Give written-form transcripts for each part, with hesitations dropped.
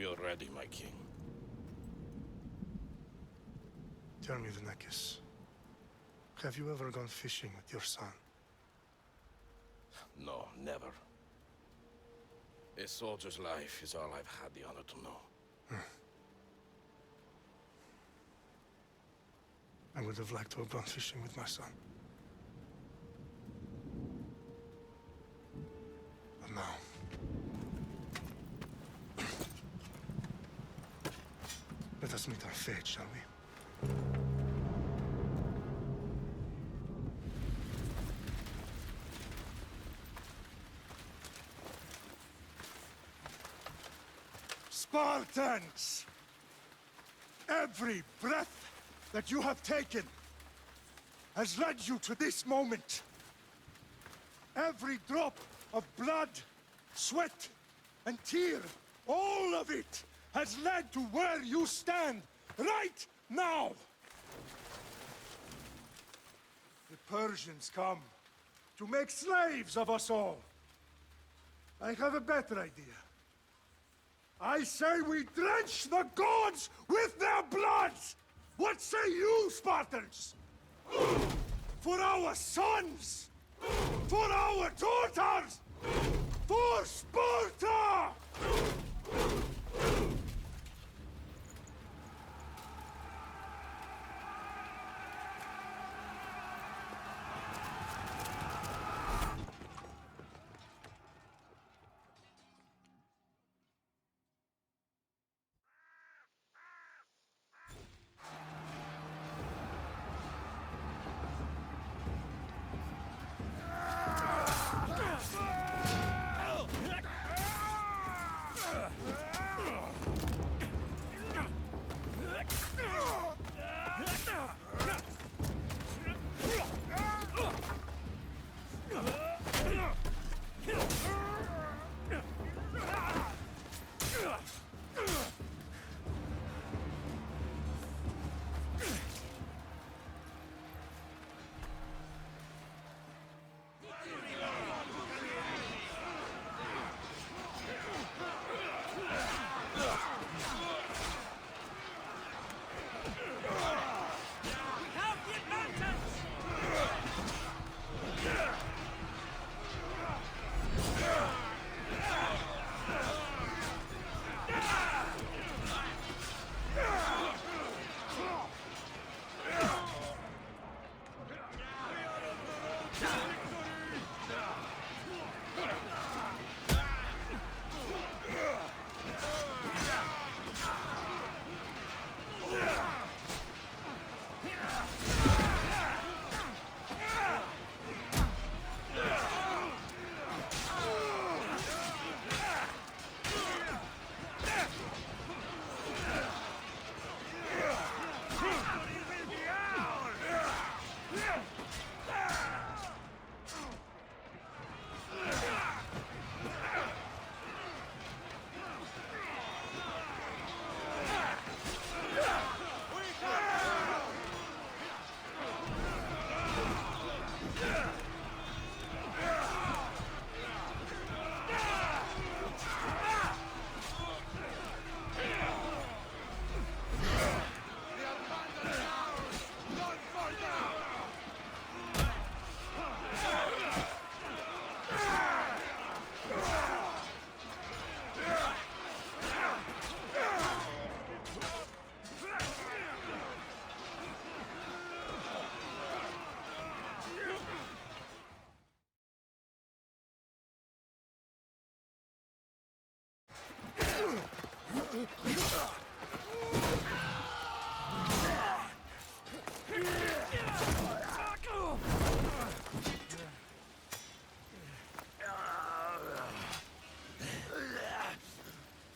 We are ready, my king. Tell me, Vinekis, have you ever gone fishing with your son? No, never. A soldier's life is all I've had the honor to know. I would have liked to have gone fishing with my son. But now... Let us meet our fate, shall we? Spartans! Every breath that you have taken has led you to this moment. Every drop of blood, sweat, and tear, all of it has led to where you stand right now. The Persians come to make slaves of us all. I have a better idea. I say we drench the gods with their bloods! What say you, Spartans? For our sons! For our daughters! For Sparta!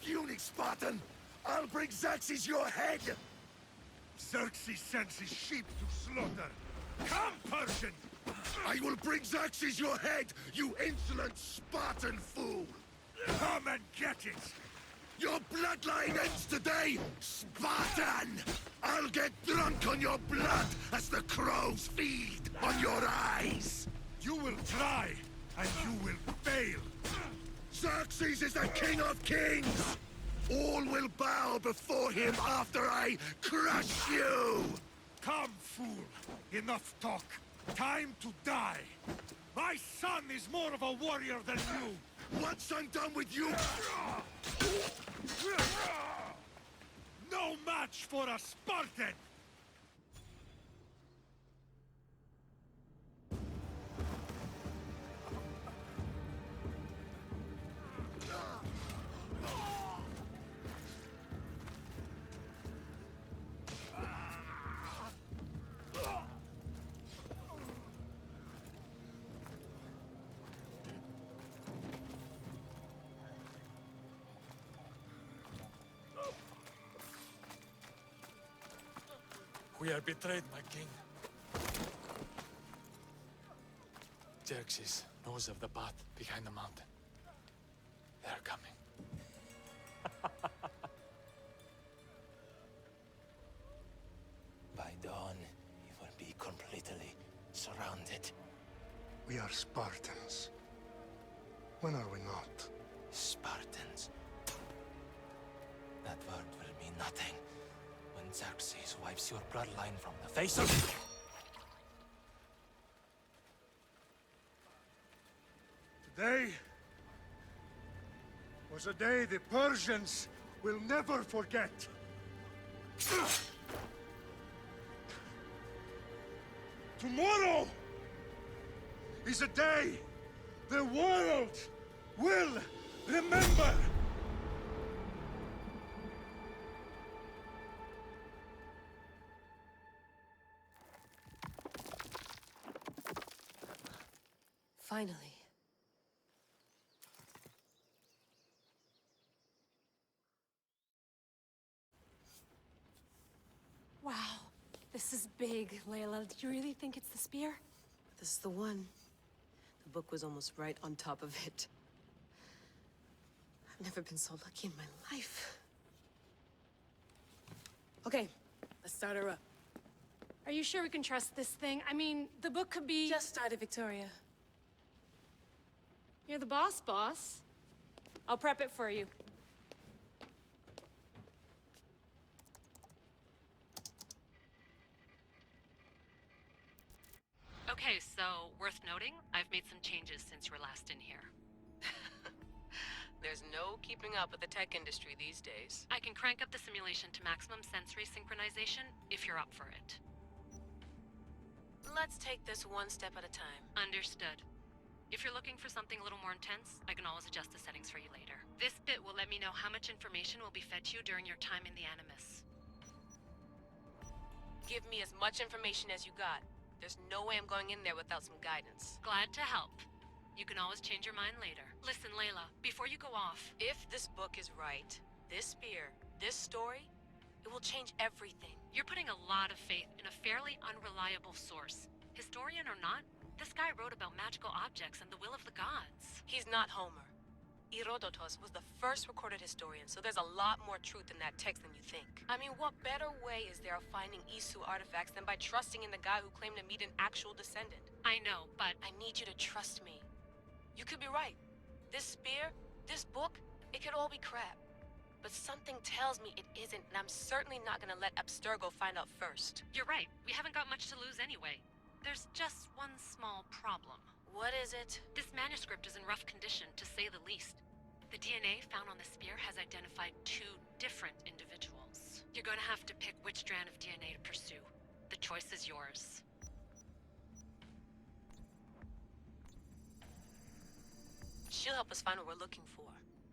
Puny Spartan! I'll bring Xerxes your head! Xerxes sends his sheep to slaughter. Come, Persian! I will bring Xerxes your head, you insolent Spartan fool! Come and get it! Your bloodline ends today, Spartan! I'll get drunk on your blood as the crows feed on your eyes! You will try, and you will fail! Xerxes is the king of kings! All will bow before him after I crush you! Come, fool. Enough talk. Time to die. My son is more of a warrior than you. Once I'm done with you... No match for a Spartan! We are betrayed, my king. Xerxes knows of the path behind the mountain. They are coming. By dawn, you will be completely surrounded. We are Spartans. When are we not? Spartans. That word will mean nothing when Xerxes wipes your bloodline from the face of... Today was a day the Persians will never forget. Tomorrow is a day the world will remember. Finally. Wow. This is big, Layla. Do you really think it's the spear? This is the one. The book was almost right on top of it. I've never been so lucky in my life. Okay, let's start her up. Are you sure we can trust this thing? I mean, the book could be... Just started, Victoria. You're the boss. I'll prep it for you. Okay, so, worth noting, I've made some changes since you were last in here. There's no keeping up with the tech industry these days. I can crank up the simulation to maximum sensory synchronization if you're up for it. Let's take this one step at a time. Understood. If you're looking for something a little more intense, I can always adjust the settings for you later. This bit will let me know how much information will be fed to you during your time in the Animus. Give me as much information as you got. There's no way I'm going in there without some guidance. Glad to help. You can always change your mind later. Listen, Layla, before you go off... If this book is right, this spear, this story, it will change everything. You're putting a lot of faith in a fairly unreliable source. Historian or not, this guy wrote about magical objects and the will of the gods. He's not Homer. Herodotus was the first recorded historian, so there's a lot more truth in that text than you think. I mean, what better way is there of finding Isu artifacts than by trusting in the guy who claimed to meet an actual descendant? I know, but... I need you to trust me. You could be right. This spear, this book, it could all be crap. But something tells me it isn't, and I'm certainly not gonna let Abstergo find out first. You're right. We haven't got much to lose anyway. There's just one small problem. What is it? This manuscript is in rough condition, to say the least. The DNA found on the spear has identified 2 different individuals. You're gonna have to pick which strand of DNA to pursue. The choice is yours. She'll help us find what we're looking for.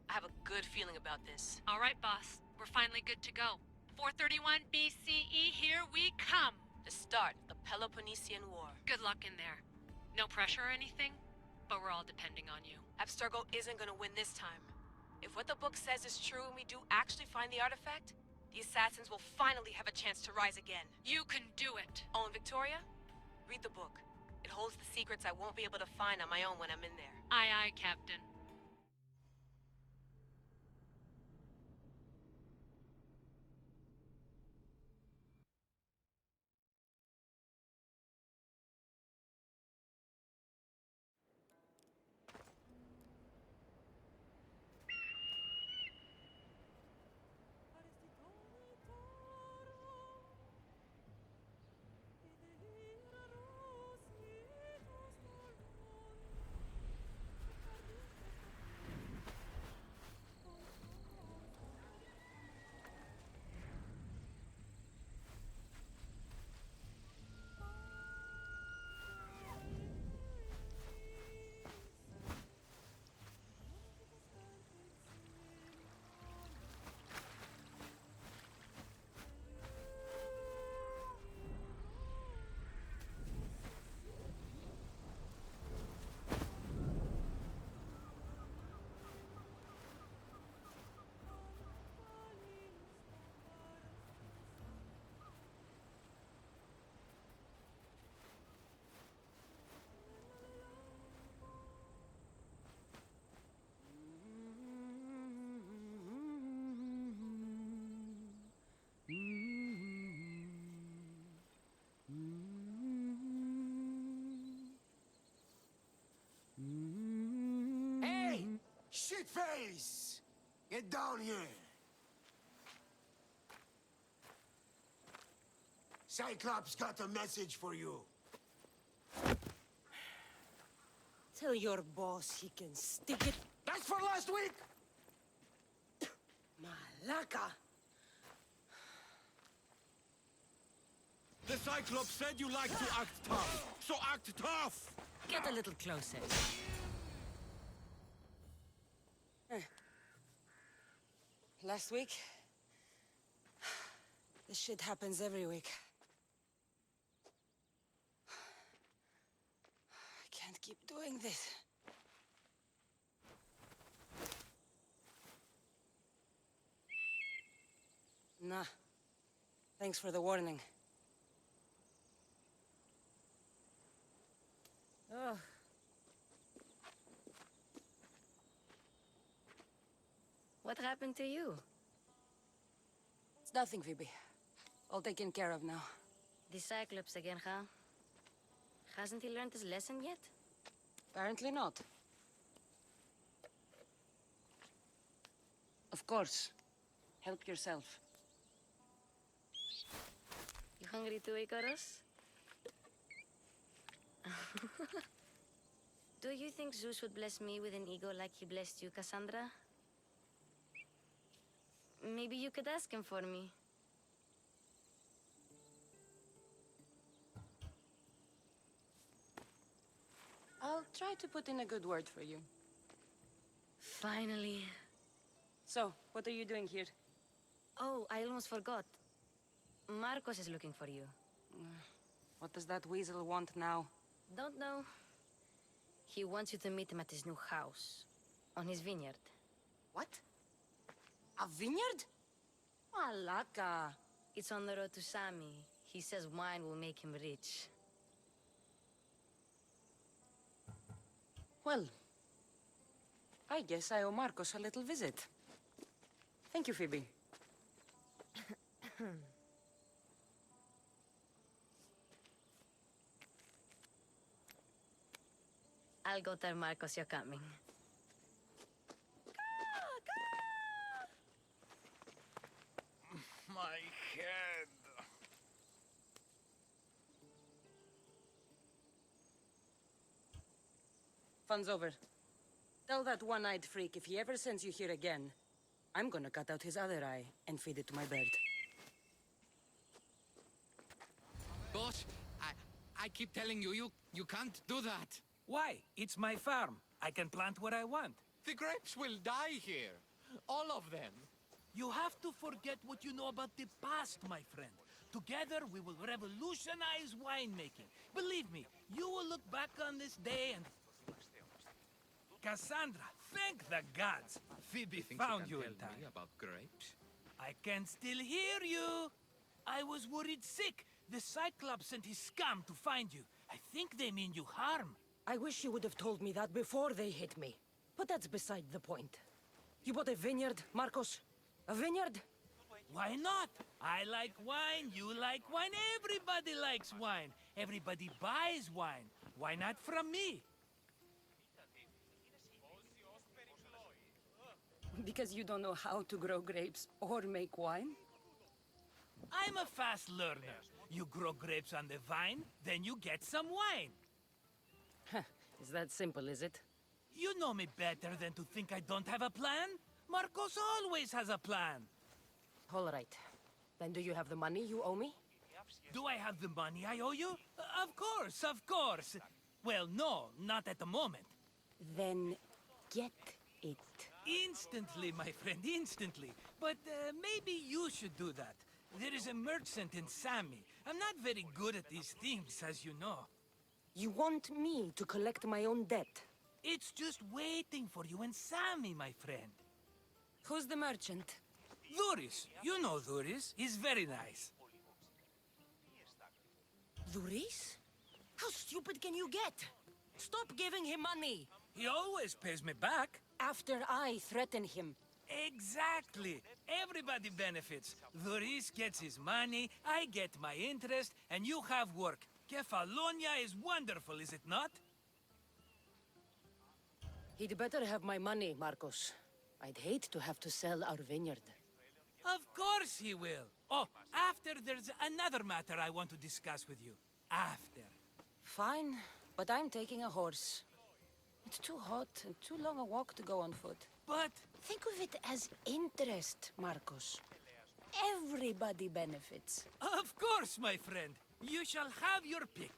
I have a good feeling about this. All right, boss. We're finally good to go. 431 BCE, here we come! The start of the Peloponnesian War. Good luck in there. No pressure or anything, but we're all depending on you. Abstergo isn't gonna win this time. If what the book says is true and we do actually find the artifact, the assassins will finally have a chance to rise again. You can do it! Oh, and Victoria? Read the book. It holds the secrets I won't be able to find on my own when I'm in there. Aye, aye, Captain. Meatface! Get down here! Cyclops got a message for you. Tell your boss he can stick it. That's for last week! Malaka! The Cyclops said you like to act tough, so act tough! Get a little closer. Last week? This shit happens every week. I can't keep doing this. Nah. Thanks for the warning. Oh. What happened to you? It's nothing, Phoebe. All taken care of now. The Cyclops again, huh? Hasn't he learned his lesson yet? Apparently not. Of course. Help yourself. You hungry too, Icarus? Do you think Zeus would bless me with an ego like he blessed you, Kassandra? Maybe you could ask him for me. I'll try to put in a good word for you. Finally. So, what are you doing here? Oh, I almost forgot. Marcos is looking for you. What does that weasel want now? Don't know. He wants you to meet him at his new house. On his vineyard. What? A vineyard? Malaka. It's on the road to Sami. He says wine will make him rich. Well, I guess I owe Marcos a little visit. Thank you, Phoebe. I'll go tell Marcos you're coming. My head. Fun's over. Tell that one-eyed freak if he ever sends you here again, I'm gonna cut out his other eye and feed it to my bird. Boss, I keep telling you, you can't do that. Why? It's my farm. I can plant what I want. The grapes will die here. All of them. You have to forget what you know about the past, my friend. Together, we will revolutionize winemaking. Believe me, you will look back on this day and... Kassandra, thank the gods! Phoebe found you in time. About grapes? I can still hear you! I was worried sick. The Cyclops sent his scum to find you. I think they mean you harm. I wish you would have told me that before they hit me. But that's beside the point. You bought a vineyard, Marcos? A vineyard? Why not? I like wine, you like wine, everybody likes wine. Everybody buys wine. Why not from me? Because you don't know how to grow grapes or make wine? I'm a fast learner. You grow grapes on the vine, then you get some wine. Is that simple, is it? You know me better than to think I don't have a plan. Marcos always has a plan. All right. Then do you have the money you owe me? Do I have the money I owe you? Of course, of course. Well, no, not at the moment. Then get it. Instantly, my friend, instantly. But maybe you should do that. There is a merchant in Sami. I'm not very good at these things, as you know. You want me to collect my own debt? It's just waiting for you in Sami, my friend. Who's the merchant? Duris. You know Duris. He's very nice. Duris? How stupid can you get? Stop giving him money! He always pays me back. After I threaten him. Exactly. Everybody benefits. Duris gets his money, I get my interest, and you have work. Kefalonia is wonderful, is it not? He'd better have my money, Marcos. I'd hate to have to sell our vineyard. Of course he will. Oh, after there's another matter I want to discuss with you. After. Fine, but I'm taking a horse. It's too hot and too long a walk to go on foot. But... Think of it as interest, Marcos. Everybody benefits. Of course, my friend. You shall have your pick.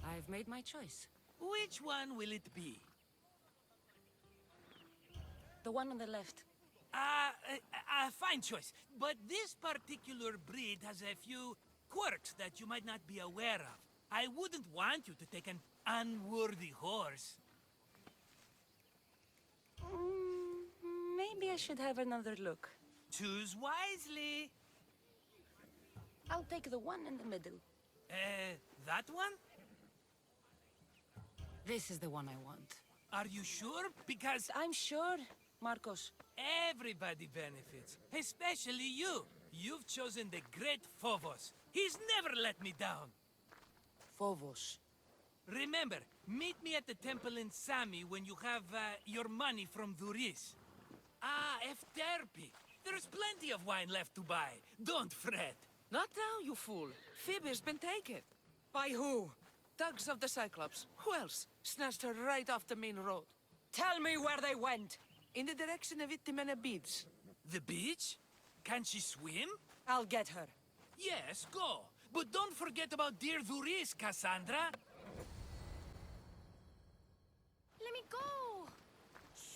I've made my choice. Which one will it be? The one on the left. Fine choice. But this particular breed has a few quirks that you might not be aware of. I wouldn't want you to take an unworthy horse. Maybe I should have another look. Choose wisely. I'll take the one in the middle. That one? This is the one I want. Are you sure? Because I'm sure, Marcos. everybody benefits, especially you. You've chosen the great Phobos. He's never let me down. Phobos. Remember, meet me at the temple in Sami when you have your money from Duris. Ah, Efterpi. There's plenty of wine left to buy. Don't fret. Not now, you fool. Phoebe's been taken. By who? Thugs of the Cyclops. Who else? Snatched her right off the main road. Tell me where they went. In the direction of Itimena Beach. The beach? Can she swim? I'll get her. Yes, go. But don't forget about dear Duris, Kassandra. Let me go!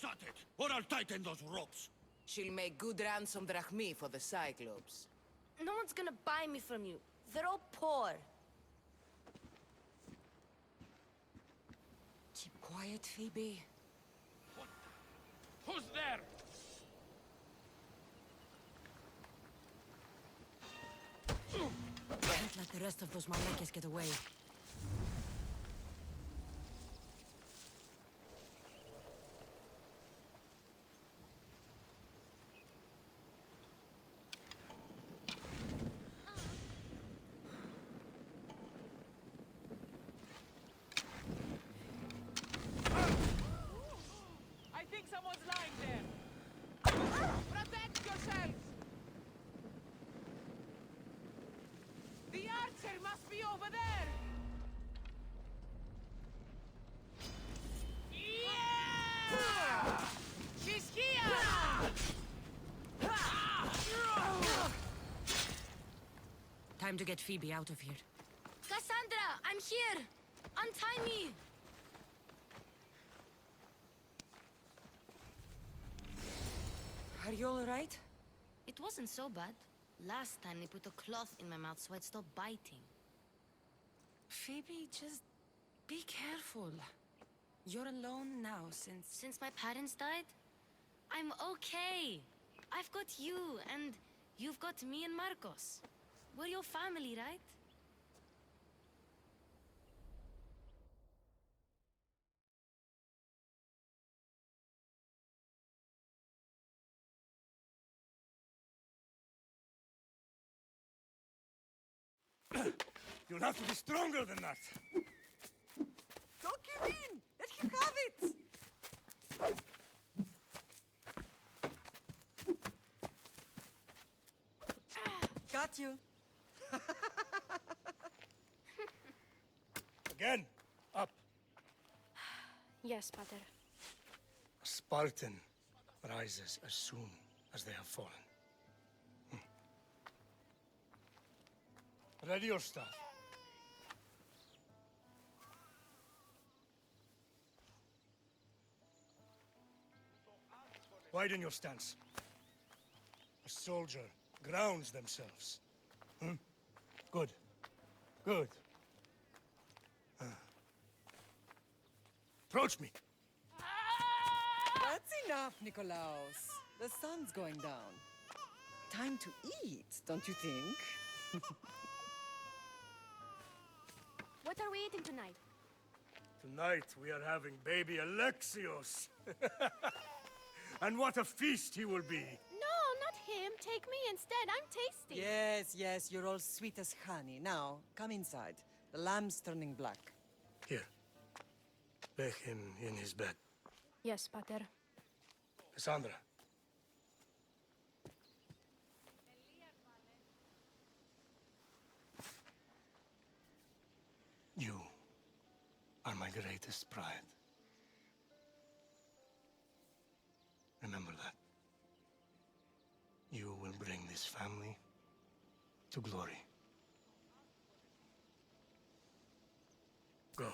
Shut it, or I'll tighten those ropes. She'll make good ransom drachmi for the Cyclops. No one's gonna buy me from you. They're all poor. Keep quiet, Phoebe. Who's there? Can't let the rest of those Malekes get away. I think someone's lying there. Protect yourselves! The archer must be over there! Yeah! She's here! Time to get Phoebe out of here. Kassandra, I'm here! Untie me! Are you all right? It wasn't so bad. Last time they put a cloth in my mouth so I'd stop biting. Phoebe, just be careful. You're alone now Since my parents died? I'm okay. I've got you, and you've got me and Marcos. We're your family, right? You'll have to be stronger than that. Don't give in! Let him have it! Got you. Again, up. Yes, Pater. A Spartan rises as soon as they have fallen. Ready your staff. Widen your stance. A soldier grounds themselves. Good. Good. Approach me. That's enough, Nikolaos. The sun's going down. Time to eat, don't you think? What are we eating tonight? Tonight we are having baby Alexios. And what a feast he will be. No, not him. take me instead. I'm tasty. Yes, yes, you're all sweet as honey. Now, come inside. The lamb's turning black. Here. Lay him in his bed. Yes, Pater. Kassandra. You are my greatest pride. Remember that. You will bring this family to glory. Go.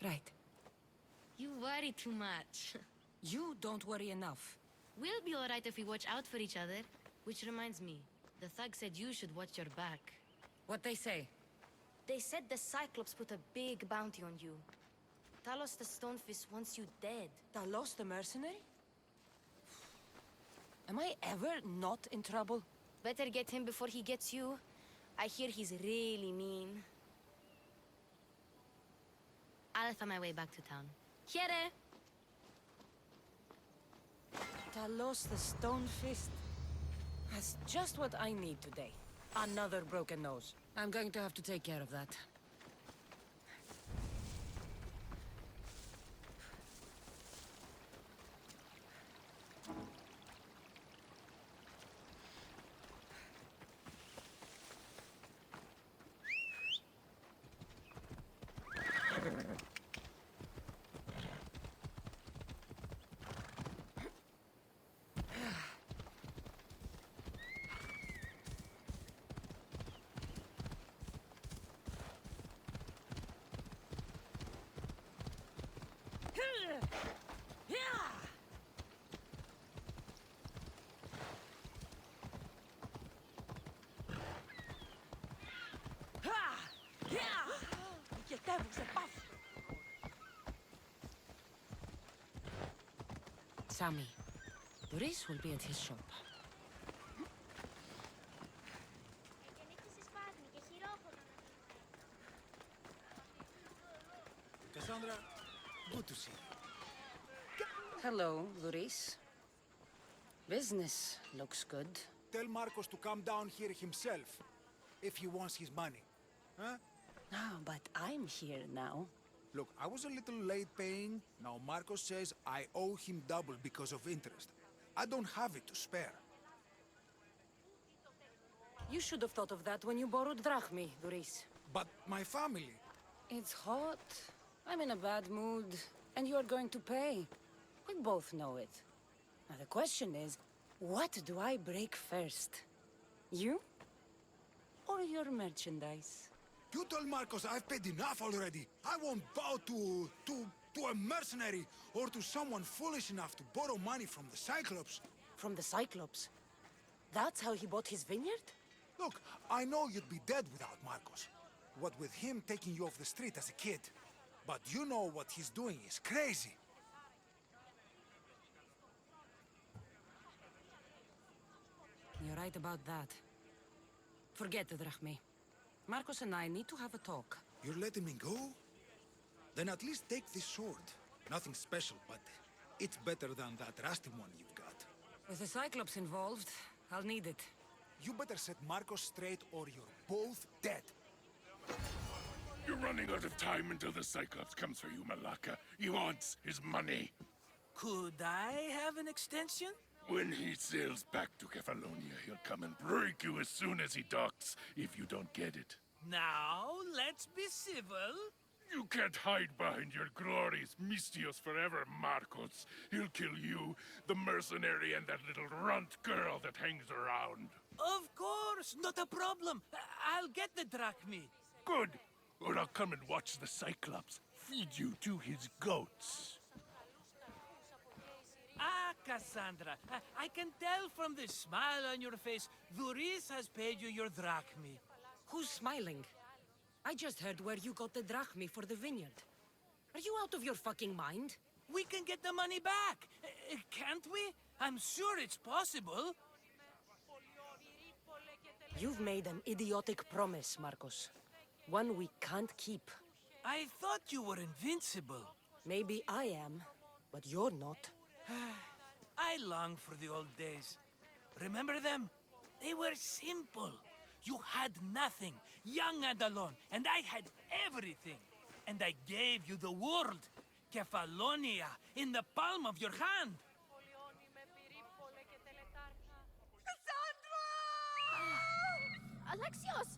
Right. You worry too much. You don't worry enough. We'll be alright if we watch out for each other. Which reminds me, the thug said you should watch your back. What they say? They said the Cyclops put a big bounty on you. Talos the Stonefist wants you dead. Talos the mercenary? Am I ever not in trouble? Better get him before he gets you. I hear he's really mean. I'll find my way back to town. Here! Talos the Stonefist. That's just what I need today. Another broken nose. I'm going to have to take care of that. Sammy, Doris will be at his shop. Kassandra, good to see you. Hello, Doris. Business looks good. Tell Marcos to come down here himself, if he wants his money. Huh? No, but I'm here now. Look, I was a little late paying. Now Marcos says I owe him double because of interest. I don't have it to spare. You should have thought of that when you borrowed drachmi, Doris. But my family... It's hot. I'm in a bad mood. And you are going to pay. We both know it. Now the question is, what do I break first? You? Or your merchandise? You told Marcos I've paid enough already. I won't bow to a mercenary or to someone foolish enough to borrow money from the Cyclops. From the Cyclops? That's how he bought his vineyard? Look, I know you'd be dead without Marcos. What with him taking you off the street as a kid. But you know what he's doing is crazy. You're right about that. Forget the drachmi. Marcos and I need to have a talk. You're letting me go? Then at least take this sword. Nothing special, but it's better than that rusty one you've got. With the Cyclops involved, I'll need it. You better set Marcos straight or you're both dead. You're running out of time until the Cyclops comes for you, Malaka. He wants his money. Could I have an extension? When he sails back to Kefalonia, he'll come and break you as soon as he docks, if you don't get it. Now, let's be civil. You can't hide behind your glories, Mistios forever, Marcos. He'll kill you, the mercenary, and that little runt girl that hangs around. Of course, not a problem. I'll get the drachmi. Good. Or I'll come and watch the Cyclops feed you to his goats. Ah, Kassandra, I can tell from the smile on your face, Doris has paid you your drachmi. Who's smiling? I just heard where you got the drachmi for the vineyard. Are you out of your fucking mind? we can get the money back. Can't we? I'm sure it's possible. You've made an idiotic promise, Marcos. One we can't keep. I thought you were invincible. Maybe I am, but you're not. I long for the old days. Remember them? They were simple. You had nothing, young and alone, and I had everything. And I gave you the world, Kefalonia, in the palm of your hand. Alexios!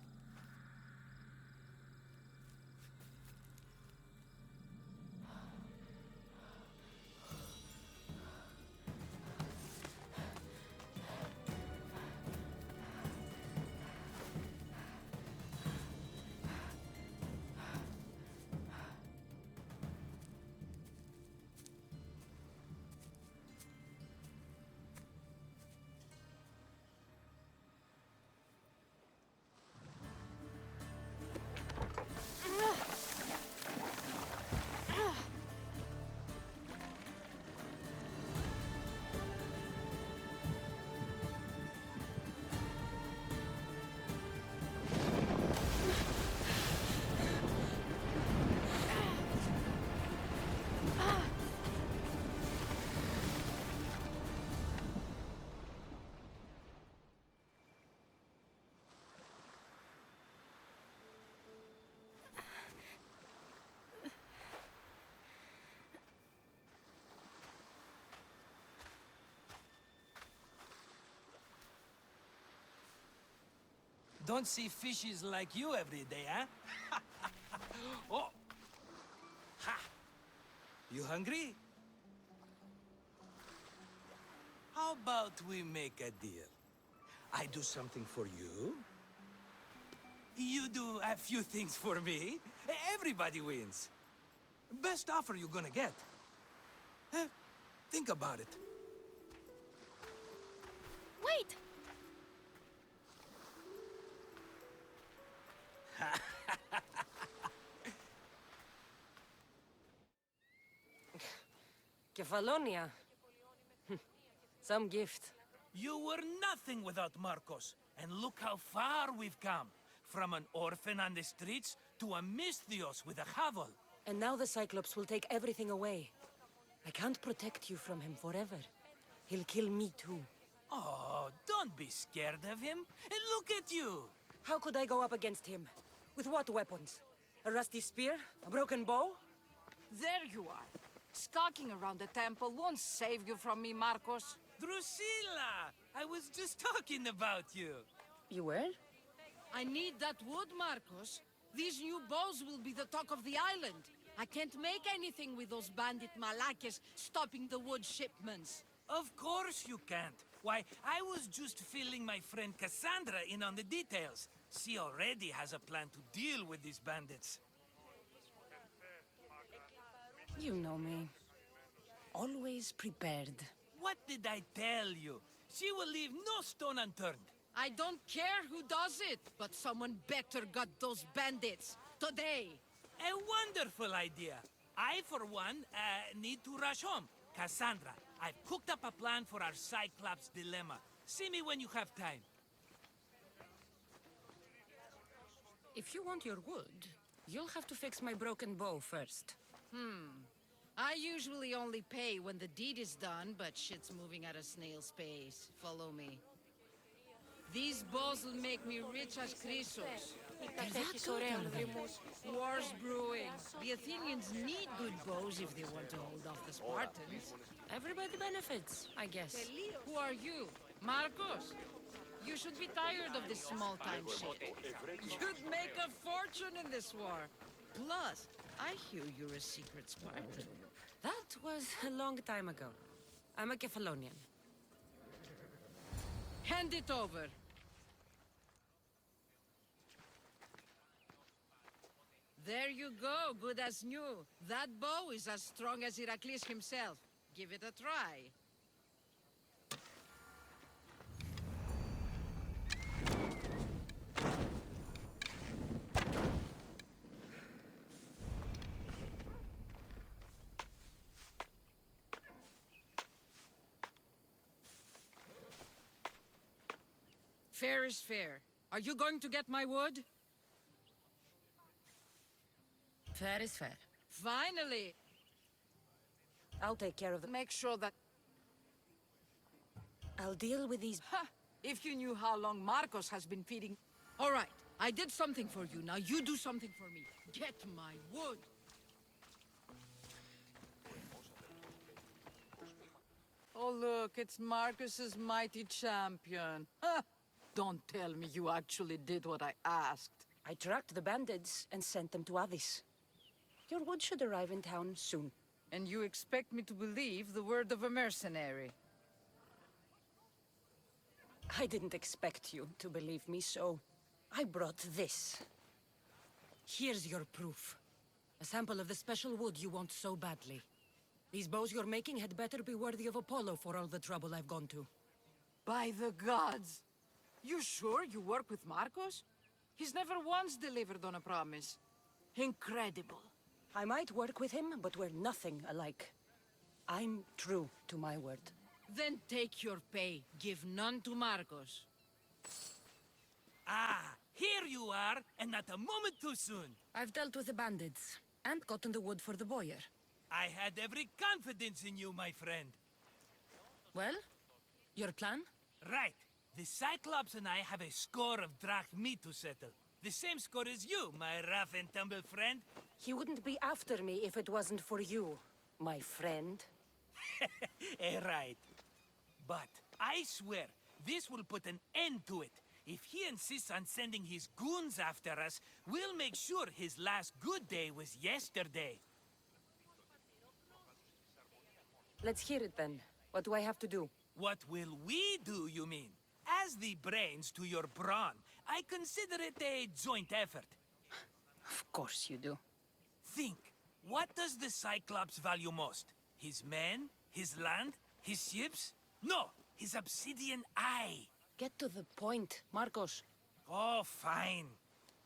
Don't see fishes like you every day, huh? Oh! Ha! You hungry? How about we make a deal? I do something for you. You do a few things for me. Everybody wins. Best offer you're gonna get. Think about it. Wait! Kefalonia. Some gift. You were nothing without Marcos, and look how far we've come. From an orphan on the streets to a Misthios with a hovel. And now the Cyclops will take everything away. I can't protect you from him forever. He'll kill me too. Oh, don't be scared of him. And look at you. How could I go up against him? With what weapons? A rusty spear? A broken bow? There you are. Skulking around the temple won't save you from me, Marcos. Drusilla! I was just talking about you. You were? I need that wood, Marcos. These new bows will be the talk of the island. I can't make anything with those bandit malakes stopping the wood shipments. Of course you can't. Why, I was just filling my friend Kassandra in on the details. She already has a plan to deal with these bandits. You know me. Always prepared. What did I tell you? She will leave no stone unturned. I don't care who does it, but someone better got those bandits. Today. A wonderful idea. I, for one, need to rush home. Kassandra, I've cooked up a plan for our Cyclops dilemma. See me when you have time. If you want your wood, you'll have to fix my broken bow first. I usually only pay when the deed is done, but shit's moving at a snail's pace. Follow me. These bows will make me rich as Chrysos. War's brewing. The Athenians need good bows if they want to hold off the Spartans. Everybody benefits, I guess. Who are you? Marcos? You should be tired of this small-time shit. You'd make a fortune in this war. Plus, I hear you're a secret Spartan. That was a long time ago. I'm a Kefalonian. Hand it over. There you go, good as new. That bow is as strong as Heracles himself. Give it a try. Fair is fair. Are you going to get my wood? Fair is fair. Finally! I'll take care of the... Make sure that... I'll deal with these... Ha! If you knew how long Marcos has been feeding... All right, I did something for you. Now you do something for me. Get my wood! Oh, look, it's Marcus's mighty champion. Ha! Don't tell me you actually did what I asked. I tracked the bandits and sent them to Odyssey. Your wood should arrive in town soon. And you expect me to believe the word of a mercenary? I didn't expect you to believe me, so I brought this. Here's your proof. A sample of the special wood you want so badly. These bows you're making had better be worthy of Apollo for all the trouble I've gone to. By the gods! You sure you work with Marcos? He's never once delivered on a promise. Incredible. I might work with him, but we're nothing alike. I'm true to my word. Then take your pay. Give none to Marcos. Ah, here you are, and not a moment too soon. I've dealt with the bandits, and gotten the wood for the boyar. I had every confidence in you, my friend. Well, your plan? Right. The Cyclops and I have a score of drachmi to settle. The same score as you, my rough and tumble friend. He wouldn't be after me if it wasn't for you, my friend. Right. But I swear, this will put an end to it. If he insists on sending his goons after us, we'll make sure his last good day was yesterday. Let's hear it then. What do I have to do? What will we do, you mean? As the brains to your brawn, I consider it a joint effort. Of course you do. Think, what does the Cyclops value most? His men? His land? His ships? No, his obsidian eye. Get to the point, Marcos. Oh, fine.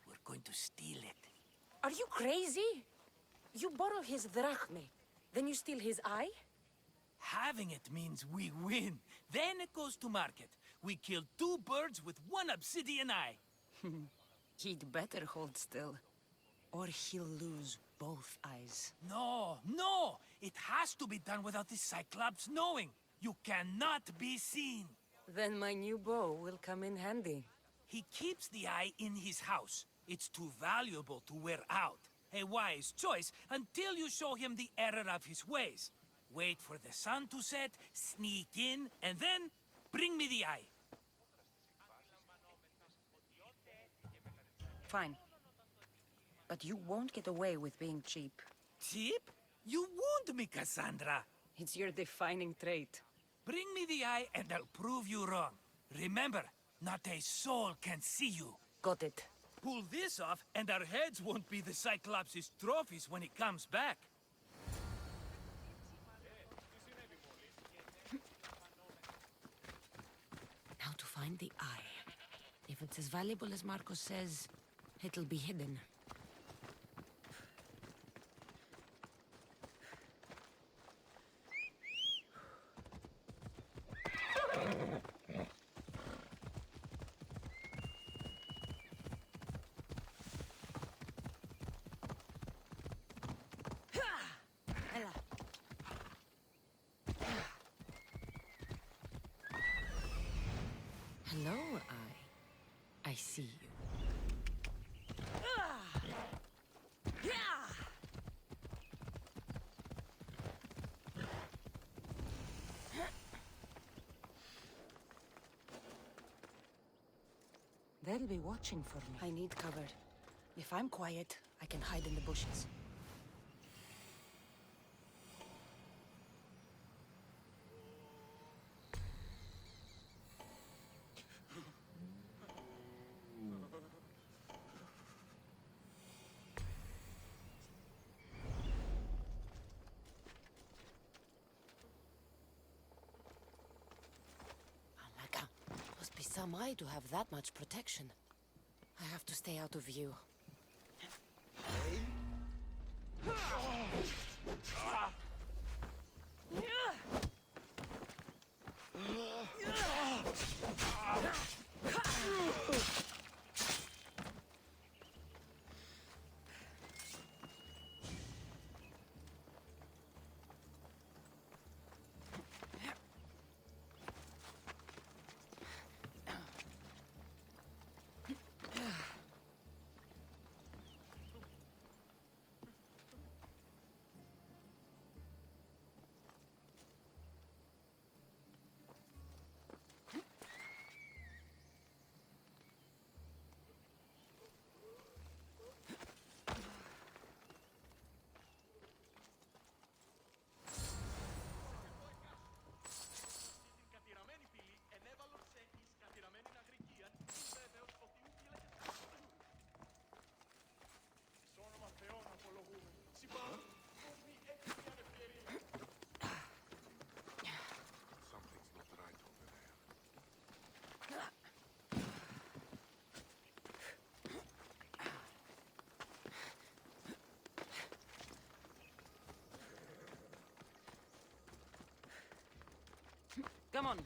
We're going to steal it. Are you crazy? You borrow his drachme, then you steal his eye? Having it means we win. Then it goes to market. We kill 2 birds with 1 obsidian eye. He'd better hold still, or he'll lose both eyes. No, no! It has to be done without the Cyclops knowing. You cannot be seen. Then my new bow will come in handy. He keeps the eye in his house. It's too valuable to wear out. A wise choice until you show him the error of his ways. Wait for the sun to set, sneak in, and then bring me the eye. Fine. But you won't get away with being cheap. Cheap? You wound me, Kassandra. It's your defining trait. Bring me the eye and I'll prove you wrong. Remember, not a soul can see you. Got it. Pull this off and our heads won't be the Cyclops' trophies when he comes back. Now to find the eye. If it's as valuable as Marcos says, it'll be hidden. Hello, Eye. I see you. They'll be watching for me. I need cover. If I'm quiet, I can hide in the bushes. Must be some eye to have that much protection. I have to stay out of view. Something's not right over there. Come on.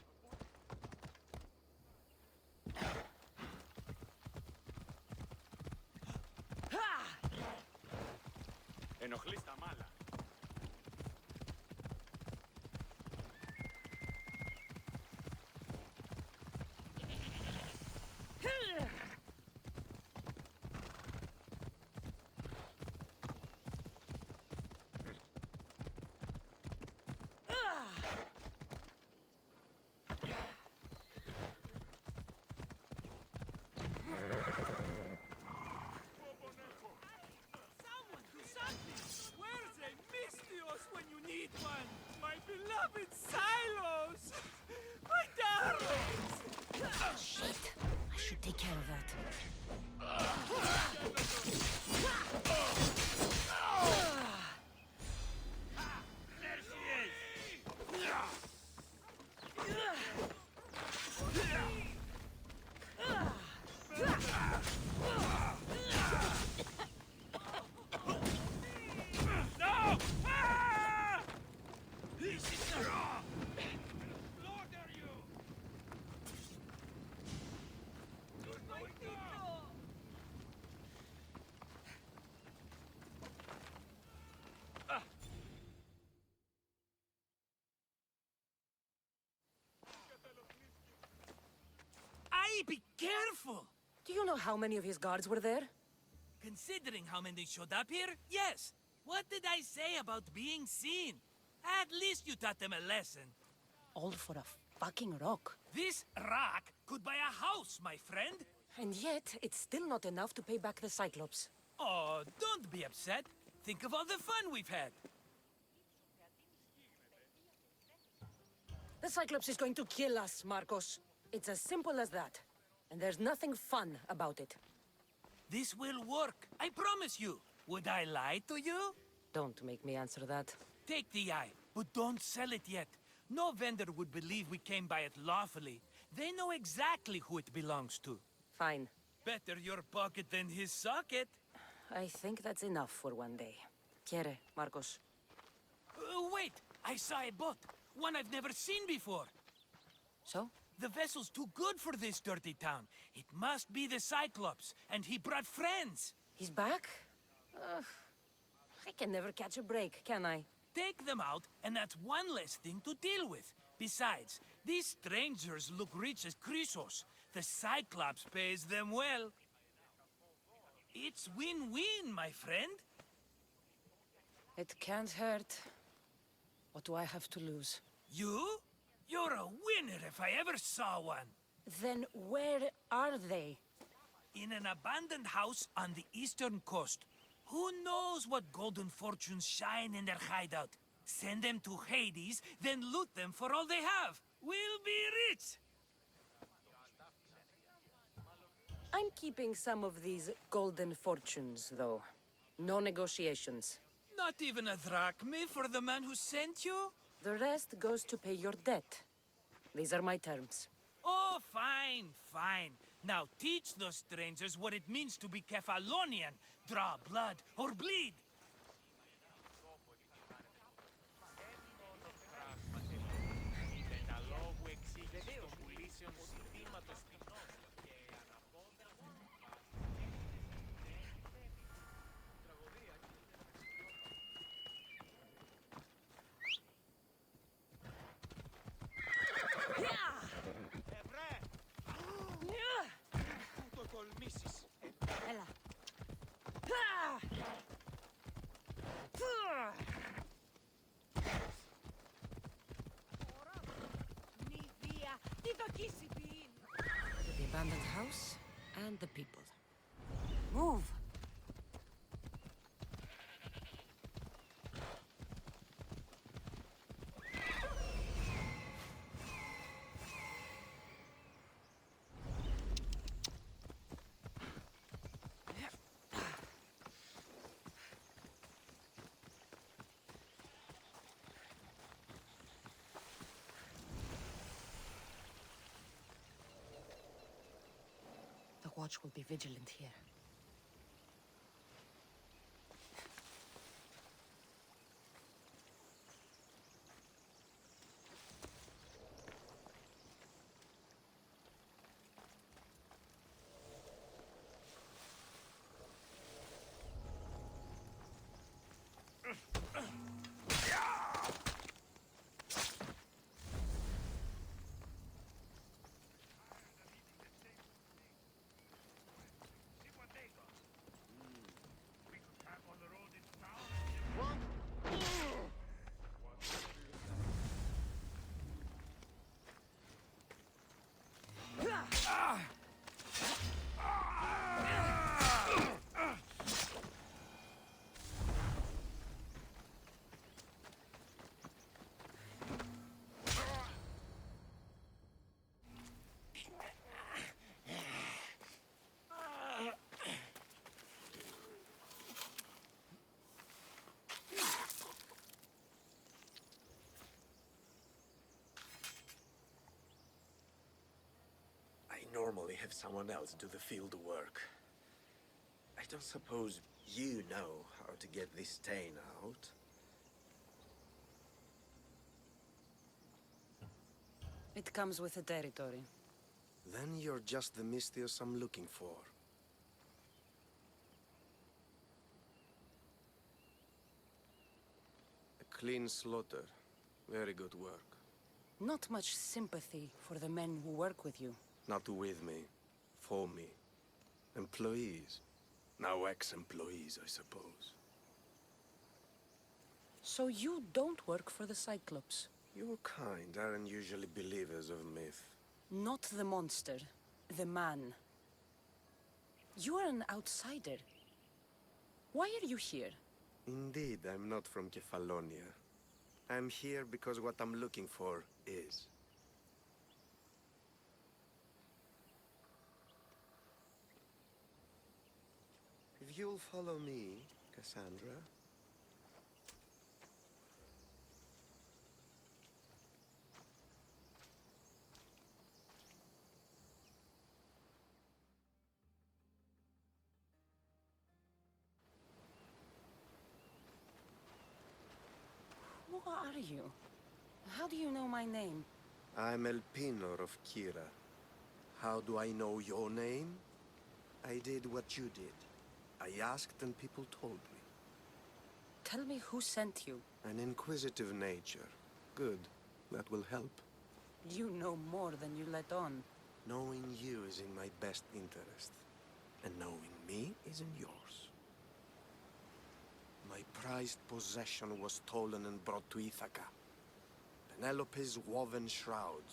Ενοχλείς τα μάλα. Someone do something! Where's a Mystios when you need one? My beloved Silos! My darlings! Shit. I should take care of that. There she is! No! Ah! This is wrong! Lord, are you? Aye, be careful! Do you know how many of his guards were there? Considering how many showed up here, yes. What did I say about being seen? At least you taught them a lesson. All for a fucking rock. This rock could buy a house, my friend. And yet, it's still not enough to pay back the Cyclops. Oh, don't be upset. Think of all the fun we've had. The Cyclops is going to kill us, Marcos. It's as simple as that. And there's nothing fun about it. This will work, I promise you. Would I lie to you? Don't make me answer that. Take the eye, but don't sell it yet. No vendor would believe we came by it lawfully. They know exactly who it belongs to. Fine. Better your pocket than his socket. I think that's enough for one day. Quiere, Marcos? Wait! I saw a boat. One I've never seen before. So? The vessel's too good for this dirty town. It must be the Cyclops, and he brought friends. He's back? I can never catch a break, can I? Take them out, and that's one less thing to deal with. Besides, these strangers look rich as Chrysos. The Cyclops pays them well. It's win-win, my friend. It can't hurt. What do I have to lose? You? You're a winner if I ever saw one. Then where are they? In an abandoned house on the eastern coast. Who knows what golden fortunes shine in their hideout? Send them to Hades, then loot them for all they have. We'll be rich! I'm keeping some of these golden fortunes, though. No negotiations. Not even a drachme for the man who sent you? The rest goes to pay your debt. These are my terms. Oh, fine, fine. Now teach those strangers what it means to be Kefalonian. Draw blood or bleed. Έλα. The abandoned house and the people. Move! watch will be vigilant here. I normally have someone else do the field work. I don't suppose you know how to get this stain out. It comes with the territory. Then you're just the Mystios I'm looking for. A clean slaughter. Very good work. Not much sympathy for the men who work with you. Not with me. For me. Employees. Now ex-employees, I suppose. So you don't work for the Cyclops? Your kind aren't usually believers of myth. Not the monster. The man. You are an outsider. Why are you here? Indeed, I'm not from Kefalonia. I'm here because what I'm looking for is. If you'll follow me, Kassandra. Who are you? How do you know my name? I'm El Pinor of Kira. How do I know your name? I did what you did. I asked and people told me. Tell me who sent you. An inquisitive nature. Good. That will help. You know more than you let on. Knowing you is in my best interest. And knowing me is in yours. My prized possession was stolen and brought to Ithaca. Penelope's woven shroud.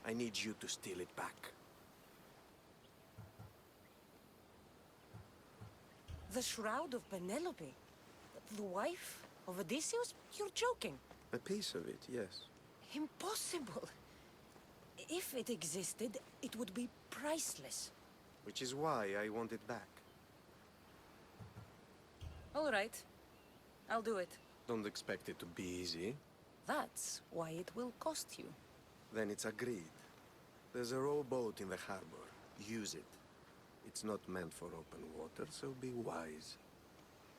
I need you to steal it back. The shroud of Penelope? The wife of Odysseus? You're joking. A piece of it, yes. Impossible. If it existed, it would be priceless. Which is why I want it back. All right. I'll do it. Don't expect it to be easy. That's why it will cost you. Then it's agreed. There's a rowboat in the harbor. Use it. It's not meant for open water, so be wise.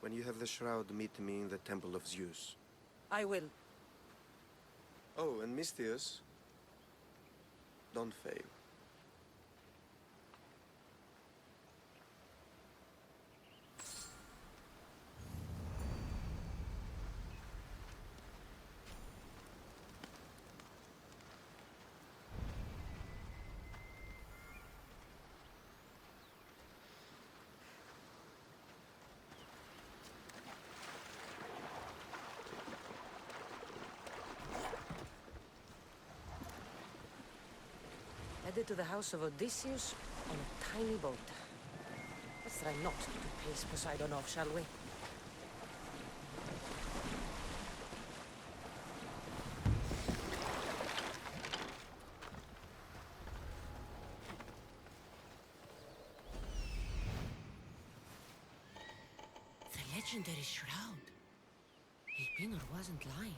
When you have the shroud, meet me in the Temple of Zeus. I will. Oh, and Mystios, don't fail. Headed to the house of Odysseus on a tiny boat. Let's try not to piss Poseidon off, shall we? The legendary shroud. El Pinor wasn't lying.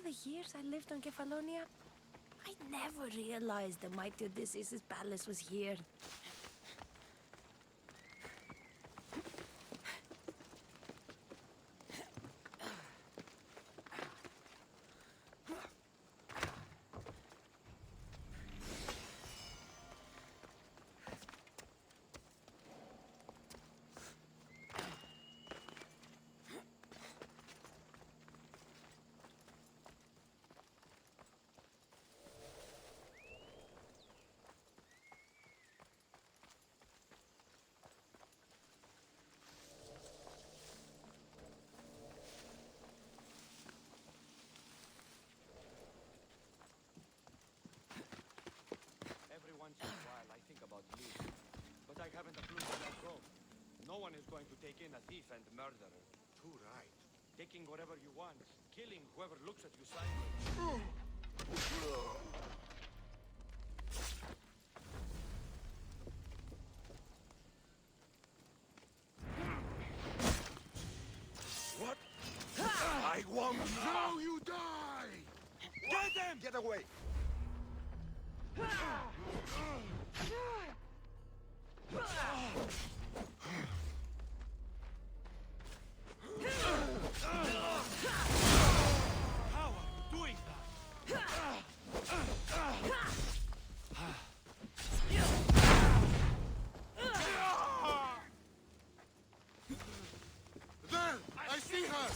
the years I lived on Kefalonia, I never realized the mighty Odysseus' palace was here. Every once in a while, I think about leaving. But I haven't a clue where I'll go. No one is going to take in a thief and murderer. Too right. Taking whatever you want, killing whoever looks at you sideways. What? I won't. Now you die! Get them! Get away! How are you doing that? There! I see her!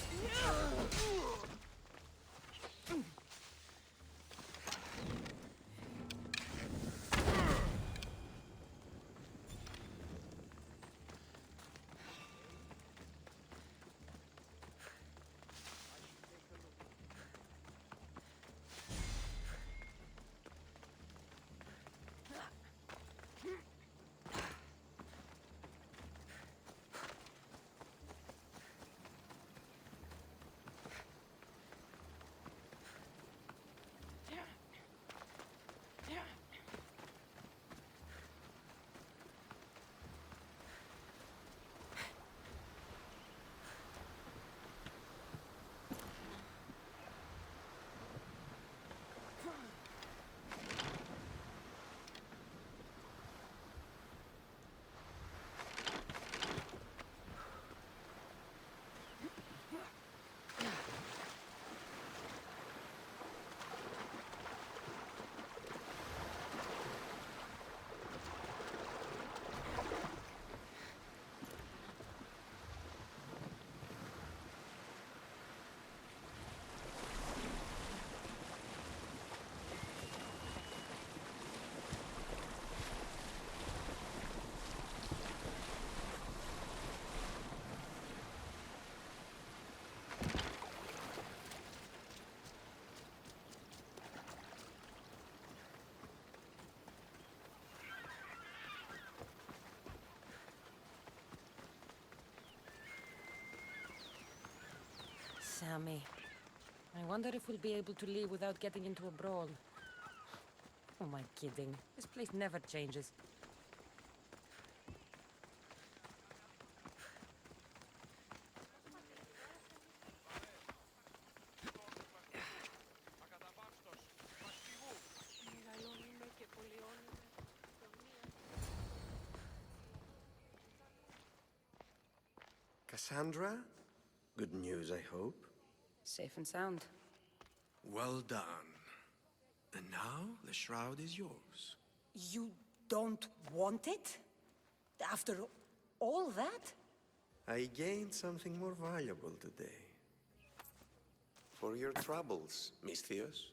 Sammy, I wonder if we'll be able to leave without getting into a brawl. Who am I kidding? This place never changes. Kassandra? Good news, I hope. Safe and sound. Well done. And now the shroud is yours. You don't want it? After all that? I gained something more valuable today. For your troubles, Misthios.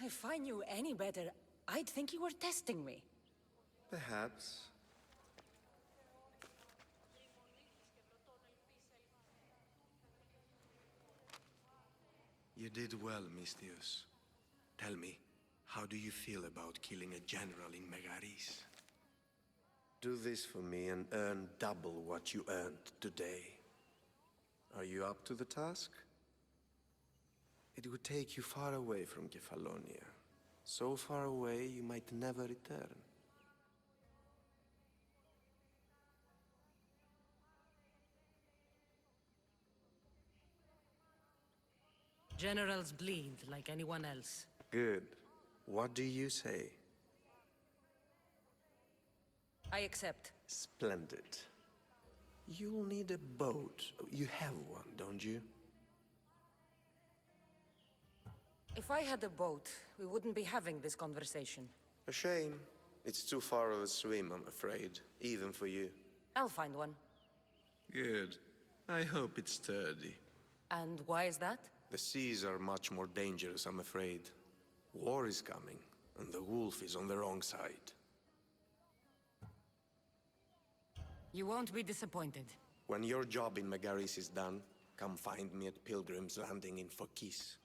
If I knew any better, I'd think you were testing me. Perhaps. You did well, Misthios. Tell me, how do you feel about killing a general in Megaris? Do this for me and earn double what you earned today. Are you up to the task? It would take you far away from Kefalonia. So far away you might never return. Generals bleed like anyone else. Good. What do you say? I accept. Splendid. You'll need a boat. You have one, don't you? If I had a boat, we wouldn't be having this conversation. A shame. It's too far of a swim, I'm afraid. Even for you. I'll find one. Good. I hope it's sturdy. And why is that? The seas are much more dangerous, I'm afraid. War is coming, and the wolf is on the wrong side. You won't be disappointed. When your job in Megaris is done, come find me at Pilgrim's Landing in Phokis.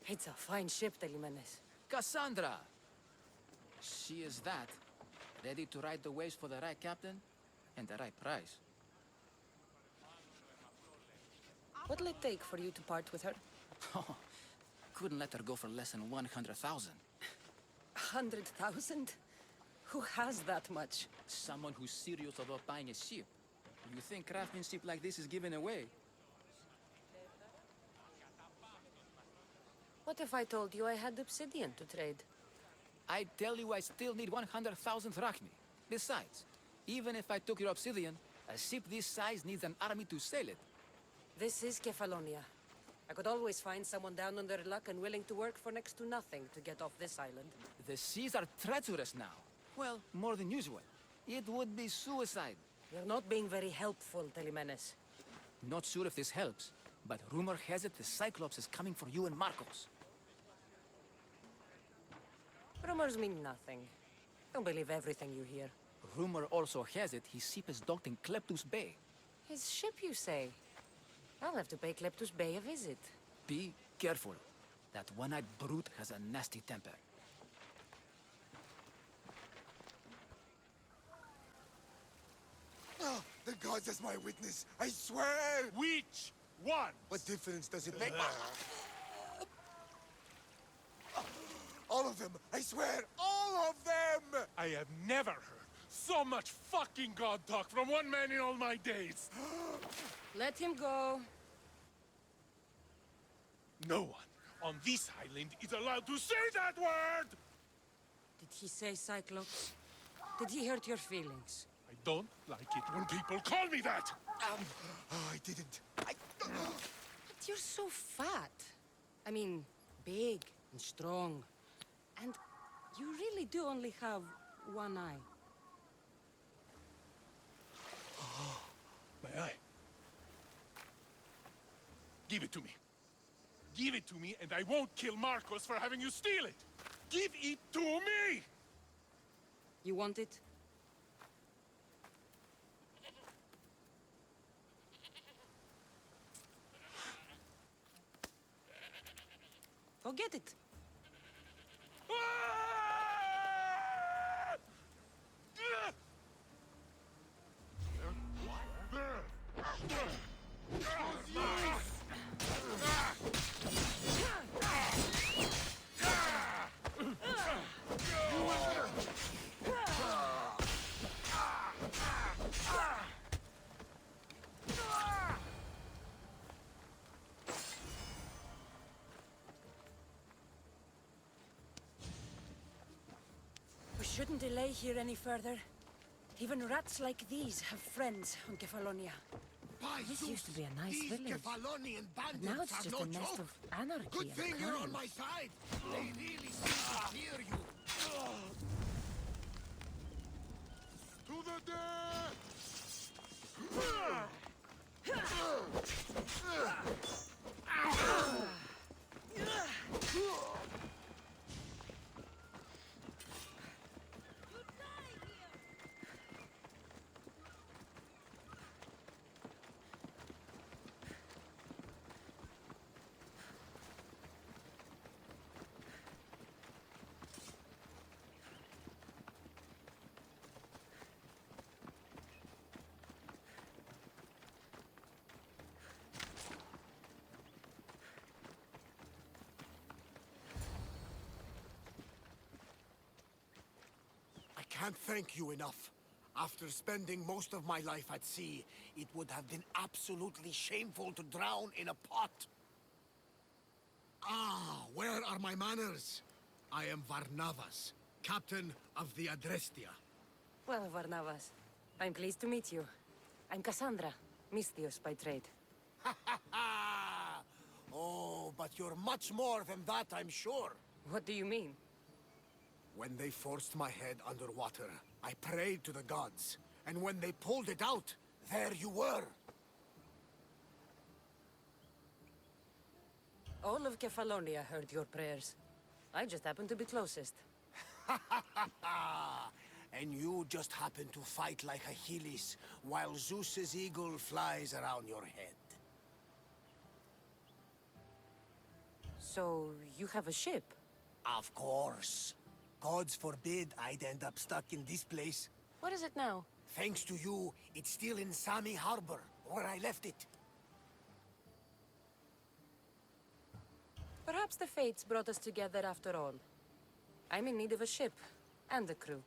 It's a fine ship, Telimenes. Kassandra! She is that. Ready to ride the waves for the right captain and the right price. What'll it take for you to part with her? Oh, couldn't let her go for less than 100,000. 100,000? Who has that much? Someone who's serious about buying a ship. You think craftsmanship like this is given away? What if I told you I had obsidian to trade? I tell you, I still need 100,000 drachmi. Besides, even if I took your obsidian, a ship this size needs an army to sail it. This is Kefalonia. I could always find someone down on their luck and willing to work for next to nothing to get off this island. The seas are treacherous now. Well, more than usual. It would be suicide. You're not being very helpful, Telimenes. Not sure if this helps, but rumor has it the Cyclops is coming for you and Marcos. Rumors mean nothing. Don't believe everything you hear. Rumor also has it his ship is docked in Kleptus Bay. His ship, you say? I'll have to pay Kleptus Bay a visit. Be careful. That one-eyed brute has a nasty temper. Oh, the gods as my witness, I swear! Which one? What difference does it make? All of them, I swear, all of them! I have never heard so much fucking god talk from one man in all my days. Let him go. No one on this island is allowed to say that word! Did he say Cyclops? Did he hurt your feelings? I don't like it when people call me that! Oh, I didn't. But you're so fat. I mean, big and strong. And you really do only have one eye. My eye. Give it to me. Give it to me, and I won't kill Marcos for having you steal it! Give it to me! You want it? Go get it. We shouldn't delay here any further. Even rats like these have friends on Kefalonia. This used to be a nice village. But now it's just a nest of anarchy Good and thing you're on crime. my side. They really seem to fear you. To the death! I can't thank you enough. After spending most of my life at sea, it would have been absolutely shameful to drown in a pot. Ah, where are my manners? I am Varnavas, captain of the Adrestia. Well, Varnavas, I'm pleased to meet you. I'm Kassandra, Misthios by trade. Oh, but you're much more than that, I'm sure. What do you mean? When they forced my head underwater, I prayed to the gods. And when they pulled it out, there you were. All of Kefalonia heard your prayers. I just happened to be closest. And you just happen to fight like Achilles, while Zeus's eagle flies around your head. So, you have a ship? Of course. Gods forbid I'd end up stuck in this place. What is it now? Thanks to you, it's still in Sami Harbor, where I left it. Perhaps the fates brought us together after all. I'm in need of a ship, and a crew.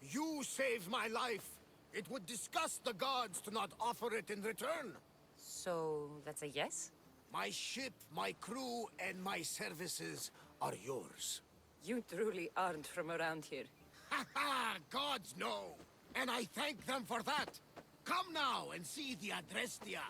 You saved my life. It would disgust the gods to not offer it in return. So, that's a yes? My ship, my crew, and my services are yours. You truly aren't from around here. Ha ha! Gods know! And I thank them for that! Come now and see the Adrestia!